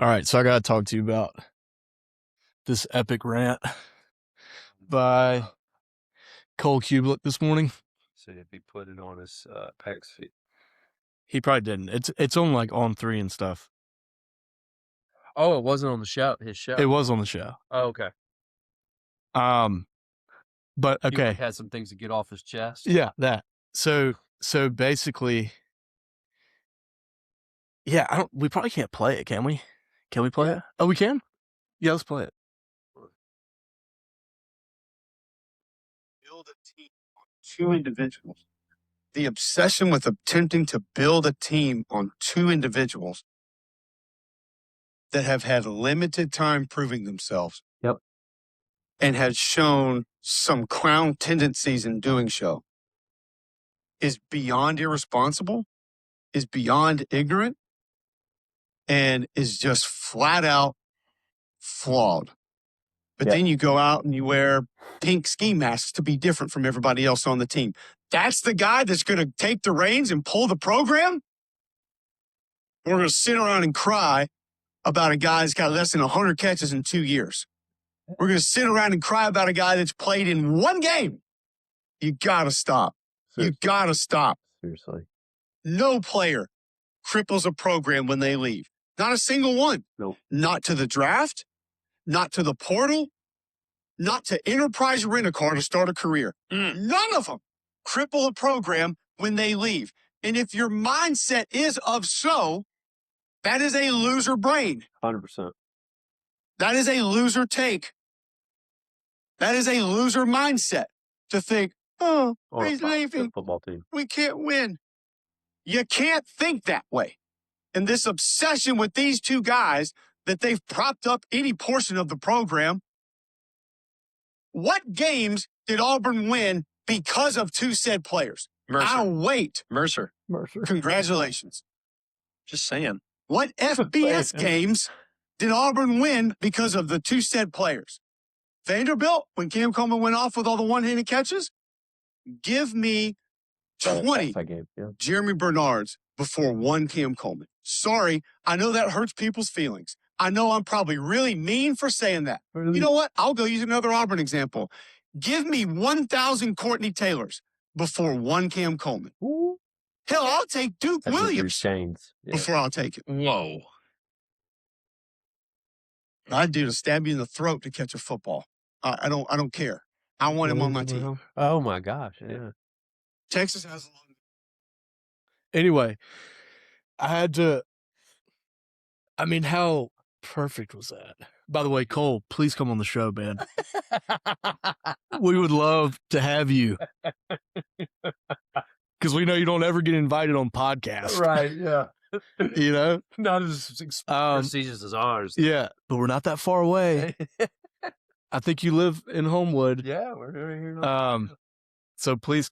All right, so I got to talk to you about this epic rant by Cole Cubelic this morning. So if he put it on his PAX feed. He probably didn't. It's on like On 3 and stuff. Oh, it wasn't on the show. His show. It was on the show. Oh, okay. But okay. He had some things to get off his chest. Yeah, that. So basically, yeah. We probably can't play it, can we? Can we play it? Oh, we can. Yeah, let's play it. Build a team on two individuals. The obsession with attempting to build a team on two individuals that have had limited time proving themselves. Yep. And has shown some clown tendencies in doing so is beyond irresponsible, is beyond ignorant, and is just flat out flawed. But then you go out and you wear pink ski masks to be different from everybody else on the team. That's the guy that's going to take the reins and pull the program? We're going to sit around and cry about a guy that's got less than 100 catches in 2 years. We're going to sit around and cry about a guy that's played in one game. You got to stop. You got to stop. Seriously. No player cripples a program when they leave. Not a single one. Nope. Not to the draft, not to the portal, not to Enterprise Rent-A-Car to start a career. None of them cripple a program when they leave. And if your mindset is of so, that is a loser brain. 100%. That is a loser take. That is a loser mindset to think, oh, he's leaving. Football team. We can't win. You can't think that way. And this obsession with these two guys that they've propped up any portion of the program. What games did Auburn win because of two said players? Mercer. I'll wait. Mercer. Congratulations. Just saying. What FBS games did Auburn win because of the two said players? Vanderbilt, when Cam Coleman went off with all the one-handed catches? Give me 20 Jeremy Bernards before one Cam Coleman. Sorry, I know that hurts people's feelings. I know I'm probably really mean for saying that. Really? You know what? I'll go use another Auburn example. Give me 1,000 Courtney Taylors before one Cam Coleman. Ooh. Hell, I'll take Duke Williams before I'll take it. Whoa. I'd do to stab you in the throat to catch a football. I don't care. I want him on my team. Oh my gosh. Yeah. Texas has a long. Anyway, how perfect was that? By the way, Cole, please come on the show, man. We would love to have you. Because we know you don't ever get invited on podcasts. Right, yeah. You know? Not as prestigious as ours. Yeah, but we're not that far away. I think you live in Homewood. Yeah, we're here. So please.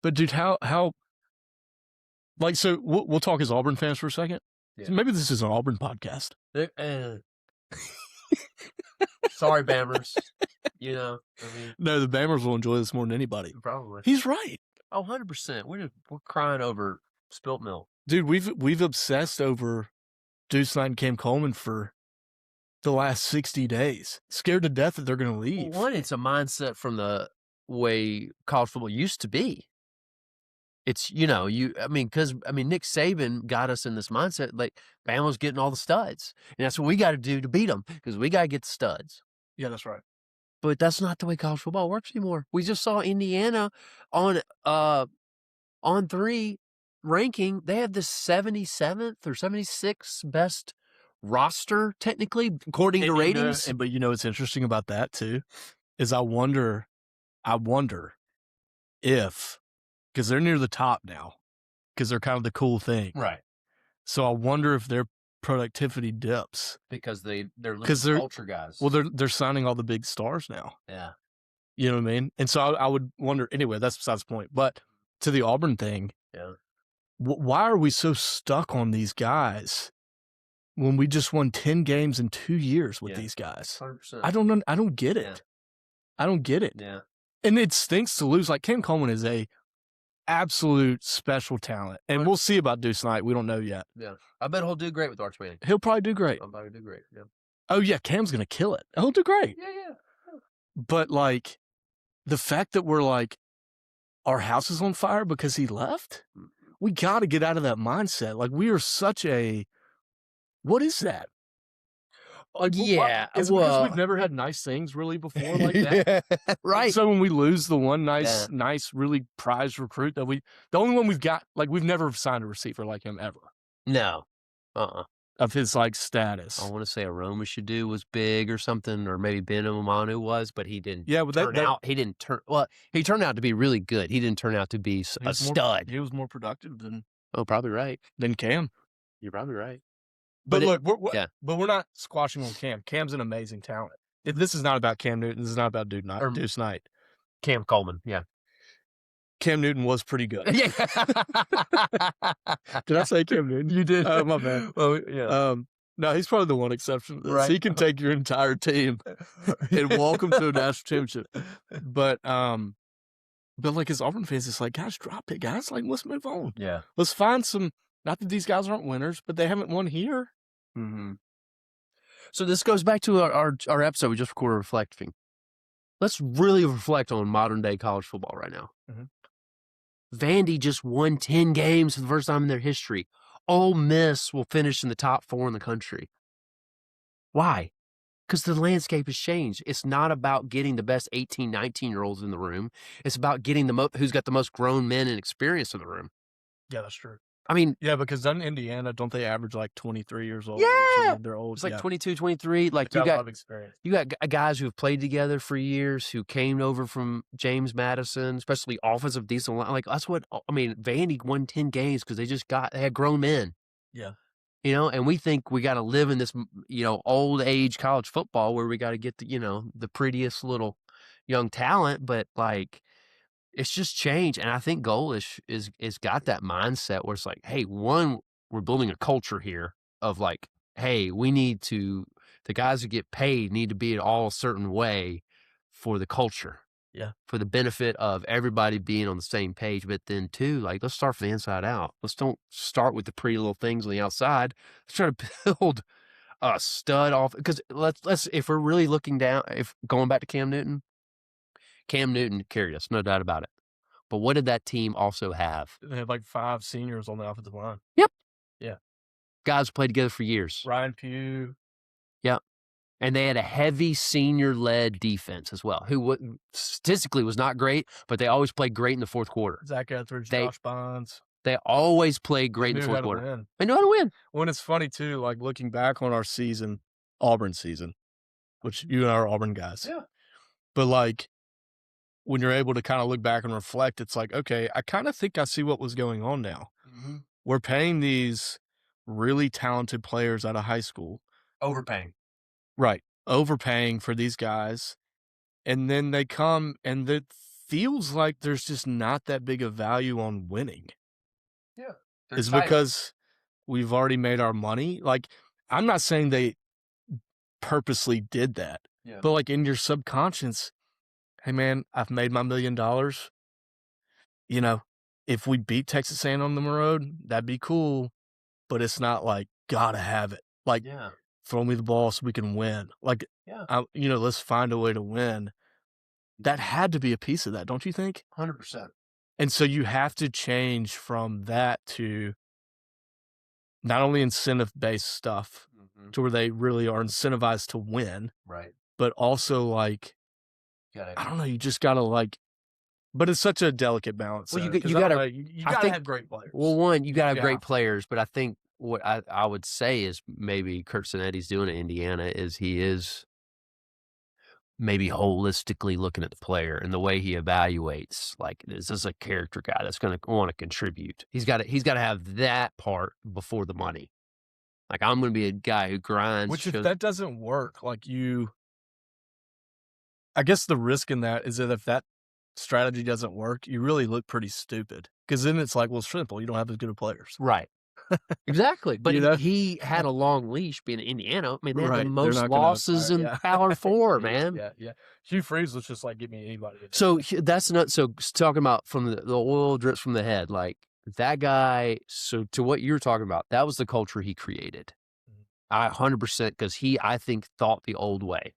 But dude, how like, so we'll talk as Auburn fans for a second. Yeah. So maybe this is an Auburn podcast. Sorry, Bammers. You know, no, the Bammers will enjoy this more than anybody. Probably. He's right. Oh, 100%. We're crying over spilt milk. Dude, we've obsessed over Deuce Knight and Cam Coleman for the last 60 days. Scared to death that they're going to leave. Well, one, it's a mindset from the way college football used to be. It's, Nick Saban got us in this mindset, like, Bama's getting all the studs. And that's what we got to do to beat them, because we got to get the studs. Yeah, that's right. But that's not the way college football works anymore. We just saw Indiana on 3 ranking. They have the 77th or 76th best roster, technically, according to ratings. But what's interesting about that, too, is I wonder if, because they're near the top now, because they're kind of the cool thing. Right. So I wonder if their productivity dips. Because they're ultra guys. Well, they're signing all the big stars now. Yeah. You know what I mean? And so I would wonder, anyway, that's besides the point. But to the Auburn thing, yeah. Why are we so stuck on these guys when we just won 10 games in 2 years with these guys? 100%. I don't get it. Yeah. I don't get it. Yeah. And it stinks to lose. Like, Cam Coleman is a absolute special talent. And we'll see about Deuce Knight. We don't know yet. Yeah. I bet he'll do great with Arch Manning. He'll probably do great. I'll probably do great. Yeah. Oh, yeah, Cam's going to kill it. He'll do great. Yeah. But, like, the fact that we're like, our house is on fire because he left, we got to get out of that mindset. Like, we are such a, what is that? Like, Yeah, is it because we've never had nice things really before like that? right. So when we lose the one nice, really prized recruit that the only one we've got, like, we've never signed a receiver like him ever. No. Of his, like, status. I want to say Aroma should do was big or something, or maybe Ben Omanu was, but he didn't. Yeah, but he didn't turn. Well, he turned out to be really good. He didn't turn out to be a stud. He was more productive than. Oh, probably right. Than Cam. You're probably right. But look, we're not squashing on Cam. Cam's an amazing talent. This is not about Cam Newton. This is not about Deuce Knight. Cam Coleman. Yeah. Cam Newton was pretty good. Yeah. Did I say Cam Newton? You did. Oh, my bad. Well, yeah. No, he's probably the one exception to this. Right. He can take your entire team and walk them to a national championship. But like, as Auburn fans, it's like, guys, drop it, guys. Like, let's move on. Yeah. Let's find some. Not that these guys aren't winners, but they haven't won here. Mm-hmm. So this goes back to our episode we just recorded, reflecting. Let's really reflect on modern day college football right now. Mm-hmm. Vandy just won 10 games for the first time in their history. Ole Miss will finish in the top 4 in the country. Why? Because the landscape has changed. It's not about getting the best 18, 19-year-olds in the room. It's about getting who's got the most grown men and experience in the room. Yeah, that's true. I mean, yeah, because in Indiana, don't they average like 23 years old? Yeah, they're old. It's like 22, 23. Like you got experience. You got guys who have played together for years, who came over from James Madison, especially offensive decent line. Like that's what I mean. Vandy won 10 games because they had grown men. Yeah, and we think we got to live in this old age college football where we got to get the prettiest little young talent, but like. It's just changed, and I think Golish is got that mindset where it's like, hey, one, we're building a culture here of like, hey, we need the guys who get paid need to be all a certain way for the culture, for the benefit of everybody being on the same page. But then two, like, let's start from the inside out. Let's don't start with the pretty little things on the outside. Let's try to build a stud off, because let's if we're really looking down, if going back to Cam Newton carried us, no doubt about it. But what did that team also have? They had like 5 seniors on the offensive line. Yep. Yeah. Guys played together for years. Ryan Pugh. Yep. And they had a heavy senior-led defense as well, who statistically was not great, but they always played great in the fourth quarter. Zach Etheridge, Josh Bonds. They always played great in the fourth quarter. They knew how to win. Well, it's funny, too, like looking back on our season, Auburn season, which you and I are Auburn guys. Yeah. But like, when you're able to kind of look back and reflect, it's like, okay, I kind of think I see what was going on now. Mm-hmm. We're paying these really talented players out of high school. Overpaying. Right. Overpaying for these guys. And then they come and it feels like there's just not that big of value on winning. Yeah. It's because we've already made our money. Like, I'm not saying they purposely did that. Yeah. But like in your subconscious, hey, man, I've made my $1 million. If we beat Texas A&M on the road, that'd be cool. But it's not like, gotta have it. Like, throw me the ball so we can win. Like, let's find a way to win. That had to be a piece of that, don't you think? 100%. And so you have to change from that to not only incentive-based stuff, to where they really are incentivized to win. Right. But also, like, I don't know. You just gotta but it's such a delicate balance. Well, you gotta have great players. Well, one, you gotta have great players, but I think what I would say is maybe Kurt Cinetti's doing at Indiana is he is maybe holistically looking at the player and the way he evaluates. Like, is this a character guy that's going to want to contribute? He's got to have that part before the money. Like, I'm going to be a guy who grinds. Which, if that doesn't work, like I guess the risk in that is that if that strategy doesn't work, you really look pretty stupid. Because then it's like, well, it's simple. You don't have as good of players. Right. Exactly. But You know? he had a long leash being in Indiana. I mean, they had the Right. They're most not gonna losses in Power 4, man. Yeah. Hugh Freeze was just like, give me anybody. So that's not so talking about from the oil drips from the head, like that guy. So to what you're talking about, that was the culture he created. I 100% because I think thought the old way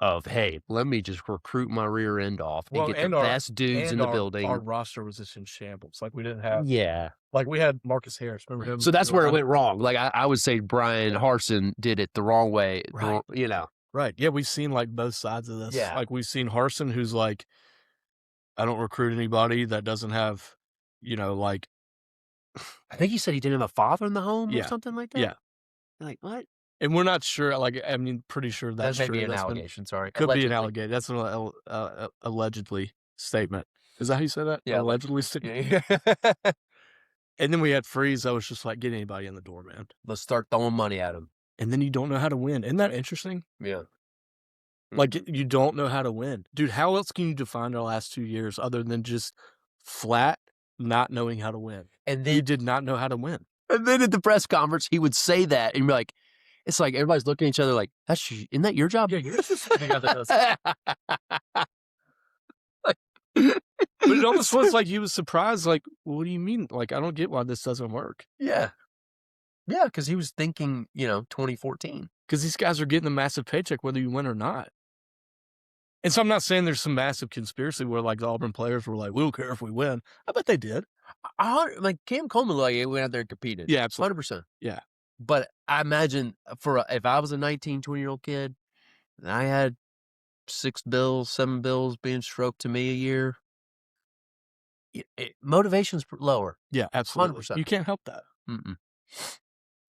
of, hey, let me just recruit my rear end off and get the best dudes in the building. Our roster was just in shambles. Like we didn't have, yeah. Like we had Marcus Harris. Remember him? So that's where it went wrong. Like I would say Brian Harsin did it the wrong way. Right. You know. Right. Yeah, we've seen like both sides of this. Yeah. Like we've seen Harsin, who's like, I don't recruit anybody that doesn't have, like. I think he said he didn't have a father in the home or something like that. Yeah. Like what? And we're not sure. Like, I mean, pretty sure that's That may true. be an allegation. Sorry, could be an allegation. That's an allegedly statement. Is that how you say that? Yeah, allegedly statement. Yeah. And then we had Freeze. I was just like, get anybody in the door, man. Let's start throwing money at him. And then you don't know how to win. Isn't that interesting? Yeah. Like you don't know how to win, dude. How else can you define our last 2 years other than just flat not knowing how to win? And then you did not know how to win. And then at the press conference, he would say that and be like, it's like everybody's looking at each other like, isn't that your job? Yeah, you're just the guy that does it. But it almost was like he was surprised. Like, what do you mean? Like, I don't get why this doesn't work. Yeah. Yeah, because he was thinking, 2014. Because these guys are getting a massive paycheck whether you win or not. And so I'm not saying there's some massive conspiracy where like the Auburn players were like, we don't care if we win. I bet they did. Like Cam Coleman, like he went out there and competed. Yeah, absolutely. 100%. Yeah. But I imagine if I was a 19, 20-year-old kid and I had 6 bills, 7 bills being stroked to me a year, motivation's lower. Yeah, absolutely. 100%. You can't help that. Mm-mm.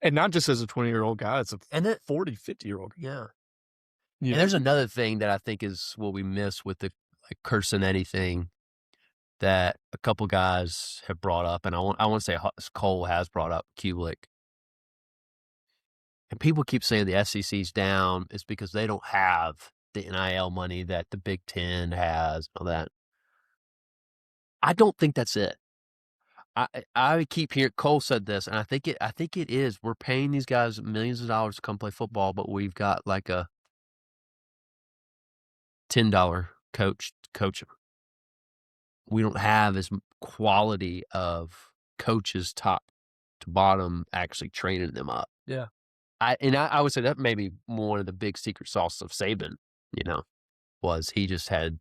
And not just as a 20-year-old guy, it's a 40, 50-year-old. Yeah. And there's another thing that I think is what we miss with the Curcinetti thing that a couple guys have brought up, and I want to say Cole has brought up Cubelic. And people keep saying the SEC's down. It's because they don't have the NIL money that the Big Ten has and all that. I don't think that's it. I keep hearing Cole said this, and I think it is. We're paying these guys millions of dollars to come play football, but we've got like a $10 coach to coach them. We don't have as quality of coaches top to bottom actually training them up. Yeah. I would say that may be one of the big secret sauce of Saban, was he just had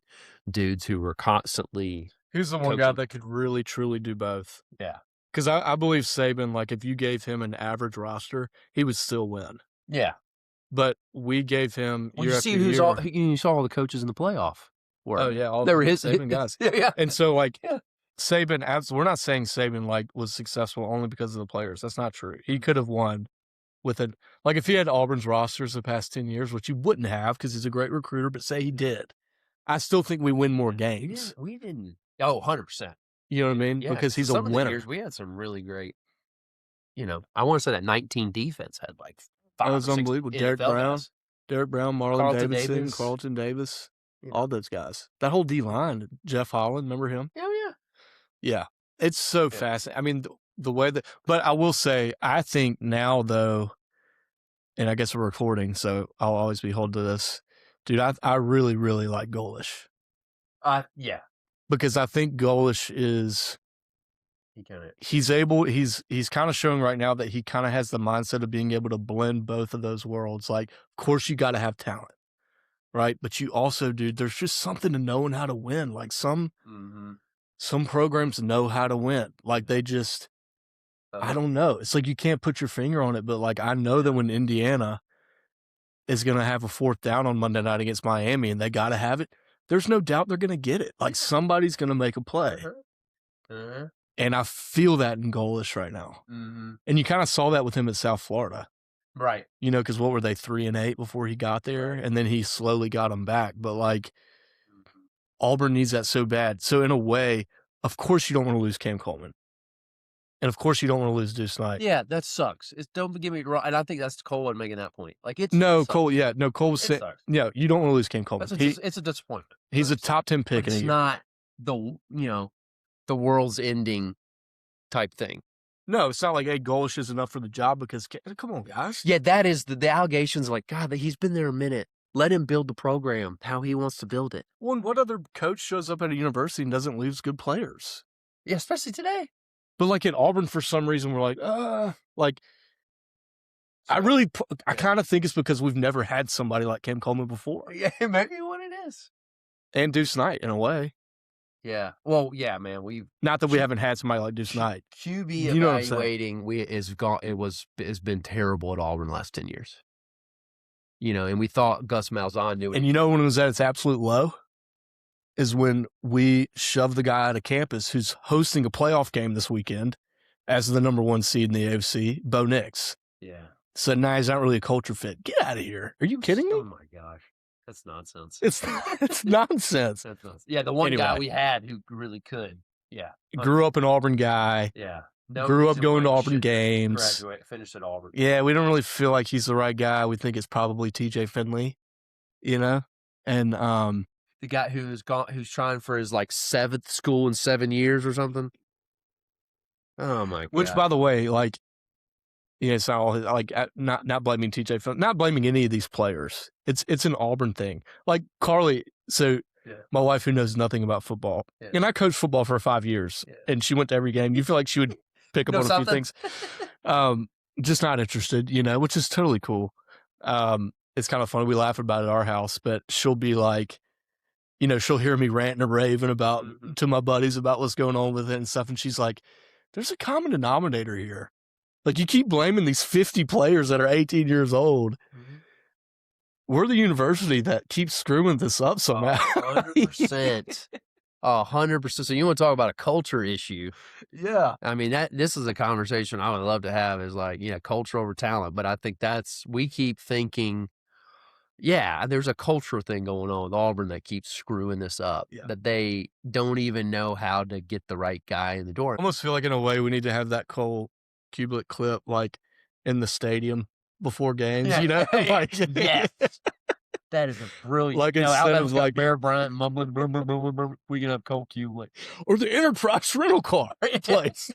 dudes who were constantly. He's the one guy that could really, truly do both. Yeah. Because I believe Saban, like if you gave him an average roster, he would still win. Yeah. But we gave him. Well, you see you saw all the coaches in the playoff. Oh yeah, all they were his Saban guys. Yeah. And so Saban, we're not saying Saban was successful only because of the players. That's not true. He could have won with it. Like if he had Auburn's rosters the past 10 years, which he wouldn't have because he's a great recruiter, but say he did, I still think we win more games. We didn't. Oh, 100%. You know what I mean? Yeah, because he's a winner. Of the years, we had some really great, I want to say that 19 defense had like 5 That was unbelievable. Derek Brown, Marlon Davidson, Davis. Carlton Davis, all those guys. That whole D-line, Jeff Holland, remember him? Oh, yeah. Yeah. It's so fascinating. I mean, the way that, but I will say, I think now though, and I guess we're recording, so I'll always be held to this. Dude, I really, really like Golish. Yeah. Because I think Golish is, he's kind of showing right now that he kind of has the mindset of being able to blend both of those worlds. Like, of course you got to have talent, right? But you also, dude, there's just something to knowing how to win. Like some programs know how to win. Like they just, I don't know. It's like you can't put your finger on it, but like I know that when Indiana is going to have a 4th down on Monday night against Miami and they got to have it, there's no doubt they're going to get it. Like somebody's going to make a play. And I feel that in Golish right now. And you kind of saw that with him at South Florida. Right. Because what were they, 3-8 before he got there? And then he slowly got them back. But like Auburn needs that so bad. So in a way, of course you don't want to lose Cam Coleman. And of course you don't want to lose Deuce Knight. Yeah, that sucks. Don't get me wrong. And I think that's Cole making that point. Like Cole was saying, you don't want to lose Cam Coleman. It's a disappointment. He's a top 10 pick. But it's not the world's ending type thing. No, it's not like, hey, Golish is enough for the job because come on, guys. Yeah, that is the allegations. Like, God, he's been there a minute. Let him build the program how he wants to build it. Well, and what other coach shows up at a university and doesn't lose good players? Yeah, especially today. But like at Auburn, for some reason, we're like, I kind of think it's because we've never had somebody like Cam Coleman before. Yeah, maybe what it is. And Deuce Knight, in a way. Yeah. Well, yeah, man. Not that we haven't had somebody like Deuce Knight. QB evaluating has been terrible at Auburn the last 10 years. And we thought Gus Malzahn knew it. And when it was at its absolute low is when we shoved the guy out of campus who's hosting a playoff game this weekend as the number 1 seed in the AFC, Bo Nix. Yeah. Said, nah, he's not really a culture fit. Get out of here. Are you kidding me? Oh, my gosh. That's nonsense. It's nonsense. That's nonsense. Yeah, the one guy we had who really could. Yeah. Grew up an Auburn guy. Yeah. Grew up going to Auburn games. Finished at Auburn. Yeah, we don't really feel like he's the right guy. We think it's probably TJ Finley, And the guy who's trying for his like 7th school in 7 years or something. Oh my god! Which, by the way, it's not all not blaming TJ Finley, not blaming any of these players. It's an Auburn thing. Like Carly, my wife who knows nothing about football, and I coached football for 5 years, and she went to every game. You feel like she would pick up on a few things. Just not interested, which is totally cool. It's kind of funny. We laugh about it at our house, but she'll be like, she'll hear me ranting and raving to my buddies about what's going on with it and stuff. And she's like, there's a common denominator here. Like, you keep blaming these 50 players that are 18 years old. Mm-hmm. We're the university that keeps screwing this up somehow. 100%. 100%. So you want to talk about a culture issue? Yeah. I mean, this is a conversation I would love to have, is like, culture over talent. But I think we keep thinking, there's a cultural thing going on with Auburn that keeps screwing this up, that they don't even know how to get the right guy in the door. I almost feel like, in a way, we need to have that Cole Cubelic clip, like, in the stadium before games, Yes. That is a brilliant. Like, instead of like Bear Bryant mumbling, we can have Cole Cubelic or the Enterprise rental car place.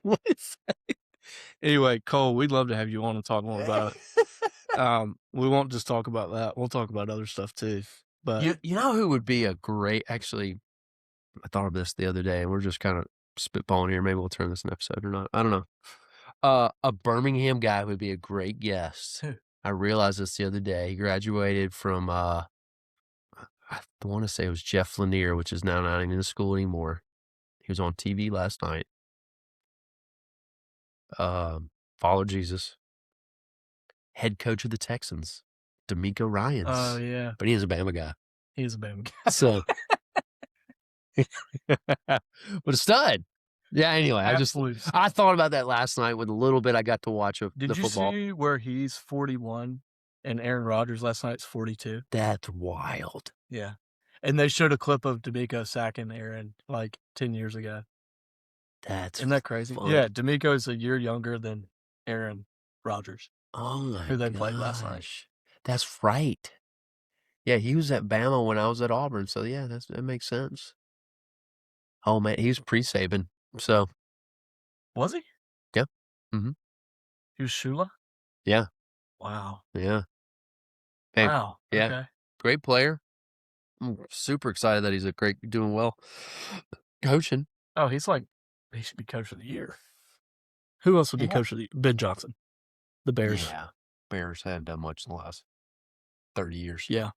Anyway, Cole, we'd love to have you on and talk more about it. We won't just talk about that. We'll talk about other stuff too. But you know who would be a great? Actually, I thought of this the other day, and we're just kind of spitballing here. Maybe we'll turn this an episode or not. I don't know. A Birmingham guy would be a great guest. I realized this the other day. He graduated from, I want to say it was Jeff Lanier, which is now not even in the school anymore. He was on TV last night. Follow Jesus. Head coach of the Texans, D'Amico Ryans. Oh, yeah. But he is a Bama guy. He is a Bama guy. So, but a stud. Yeah, anyway, I thought about that last night with a little bit I got to watch of the football. Did you see where he's 41 and Aaron Rodgers last night's 42? That's wild. Yeah. And they showed a clip of D'Amico sacking Aaron like 10 years ago. Isn't that crazy? Fun. Yeah, D'Amico is a year younger than Aaron Rodgers. Oh, my who they played last night. That's right. Yeah, he was at Bama when I was at Auburn. So, yeah, that makes sense. Oh, man, he was pre-Saban. So, was he? Yeah. Mm-hmm. He was Shula? Yeah. Wow. Yeah. Hey, wow. Yeah. Okay. Great player. I'm super excited that he's doing well coaching. Oh, he should be coach of the year. Who else would be coach of the year? Ben Johnson. The Bears. Yeah. Bears haven't done much in the last 30 years. Yeah.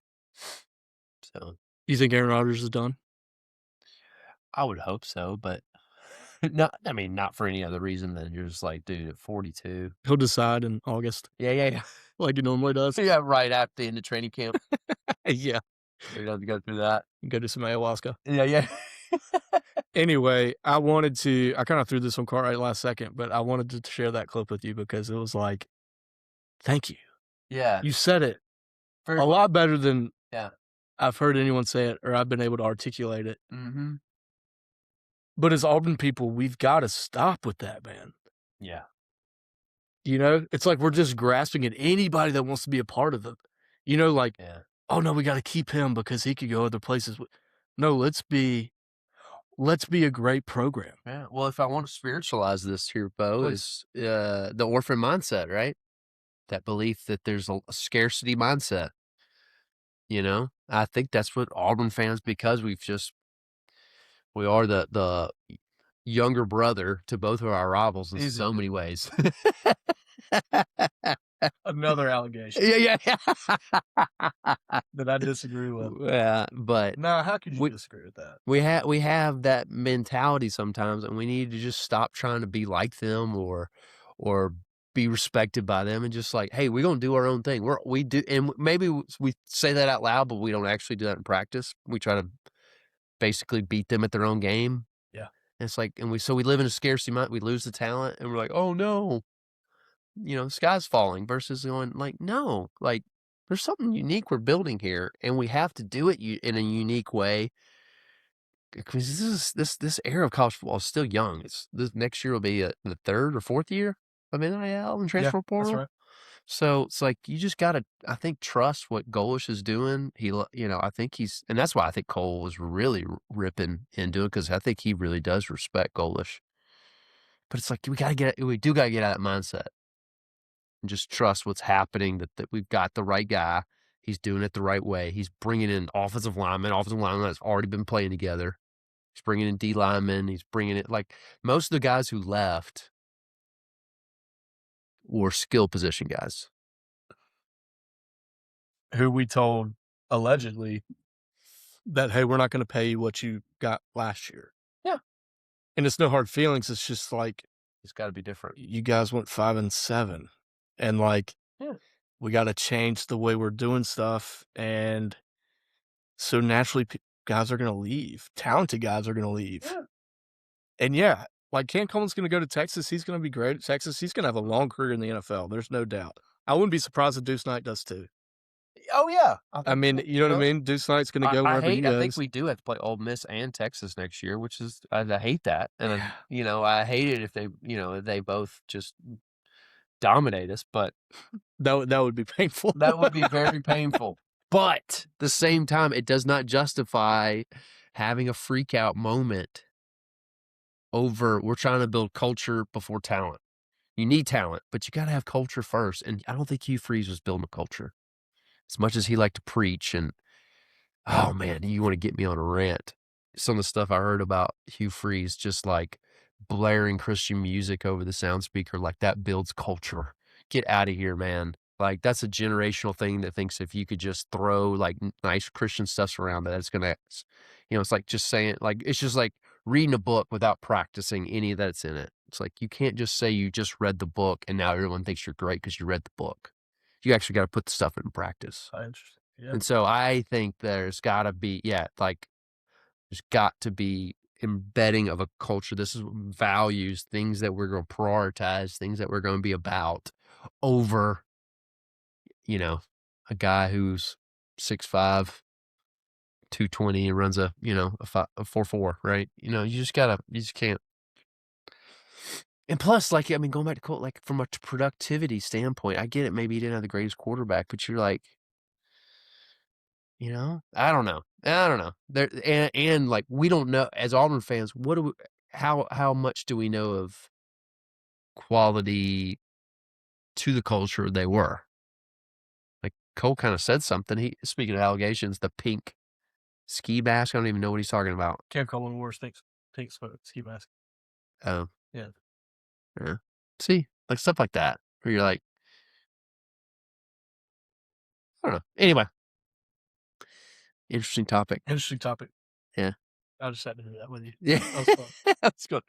So, you think Aaron Rodgers is done? I would hope so, but not for any other reason than you're just like, dude, at 42. He'll decide in August. Yeah. Like he normally does. Yeah, right after the end of training camp. Yeah. You don't have to go through that. Go do some ayahuasca. Yeah. Anyway, I kind of threw this on Cartwright last second, but I wanted to share that clip with you because it was like, thank you. Yeah. You said it a lot better than I've heard anyone say it or I've been able to articulate it. Mm-hmm. But as Auburn people, we've got to stop with that, man. Yeah. It's like we're just grasping at anybody that wants to be a part of it. Oh, no, we got to keep him because he could go other places. No, let's be let's be a great program. Yeah. Well, if I want to spiritualize this here, Bo, is the orphan mindset, right? That belief that there's a scarcity mindset. You know, I think that's what Auburn fans, because we are the younger brother to both of our rivals in so many ways. Another allegation. Yeah. That I disagree with. Yeah, but no, how could you disagree with that? We have that mentality sometimes, and we need to just stop trying to be like them or be respected by them, and just like, hey, we're gonna do our own thing. We do, and maybe we say that out loud, but we don't actually do that in practice. We try to basically beat them at their own game. Yeah, and it's like, and we live in a scarcity mind. We lose the talent, and we're like, oh no, the sky's falling. Versus going like, no, like there's something unique we're building here, and we have to do it in a unique way. Because this era of college football is still young. This next year will be the 3rd or 4th year of NIL and transfer portal. That's right. So it's like you just gotta, I think, trust what Golish is doing. I think and that's why I think Cole was really ripping into it, because I think he really does respect Golish. But it's like we do gotta get out of that mindset and just trust what's happening. That we've got the right guy. He's doing it the right way. He's bringing in offensive linemen that's already been playing together. He's bringing in D linemen. He's bringing it, like, most of the guys who left were skill position guys. Who we told allegedly that, hey, we're not going to pay you what you got last year. Yeah. And it's no hard feelings. It's just like, it's got to be different. You guys went 5-7, and like, we got to change the way we're doing stuff. And so naturally guys are going to leave. Talented guys are going to leave. Yeah. And like Cam Coleman's going to go to Texas. He's going to be great at Texas. He's going to have a long career in the NFL. There's no doubt. I wouldn't be surprised if Deuce Knight does too. Oh yeah. I mean, you know what I mean? Deuce Knight's going to go wherever he goes. I think we do have to play Ole Miss and Texas next year, which is, I hate that. And I hate it if they, if they both just dominate us, but that would be painful. That would be very painful. But at the same time, it does not justify having a freak out moment over, we're trying to build culture before talent. You need talent, but you got to have culture first. And I don't think Hugh Freeze was building a culture as much as he liked to preach. And oh man, you want to get me on a rant. Some of the stuff I heard about Hugh Freeze, just like blaring Christian music over the sound speaker, like that builds culture. Get out of here, man. Like, that's a generational thing that thinks if you could just throw like nice Christian stuff around, that it's gonna, it's like just saying, like, it's just like reading a book without practicing any of that's in it. It's like, you can't just say you just read the book and now everyone thinks you're great because you read the book. You actually got to put the stuff in practice. Interesting. Yeah. And so I think there's got to be, there's got to be embedding of a culture. This is values, things that we're going to prioritize, things that we're going to be about over, a guy who's 6'5", 220 and runs a 4.4, right? You just can't. And plus, going back to Cole, like, from a productivity standpoint, I get it. Maybe he didn't have the greatest quarterback, but you're like, I don't know. There and like, we don't know as Auburn fans, how much do we know of quality to the culture they were? Like, Cole kind of said something. Speaking of allegations, the pink ski mask, I don't even know what he's talking about. Cam Coleman wears pink ski mask. Oh. Yeah. Yeah. See, like stuff like that, where you're like, I don't know. Anyway. Interesting topic. Yeah. Yeah. I just had to do that with you. Yeah. That was fun. That's good.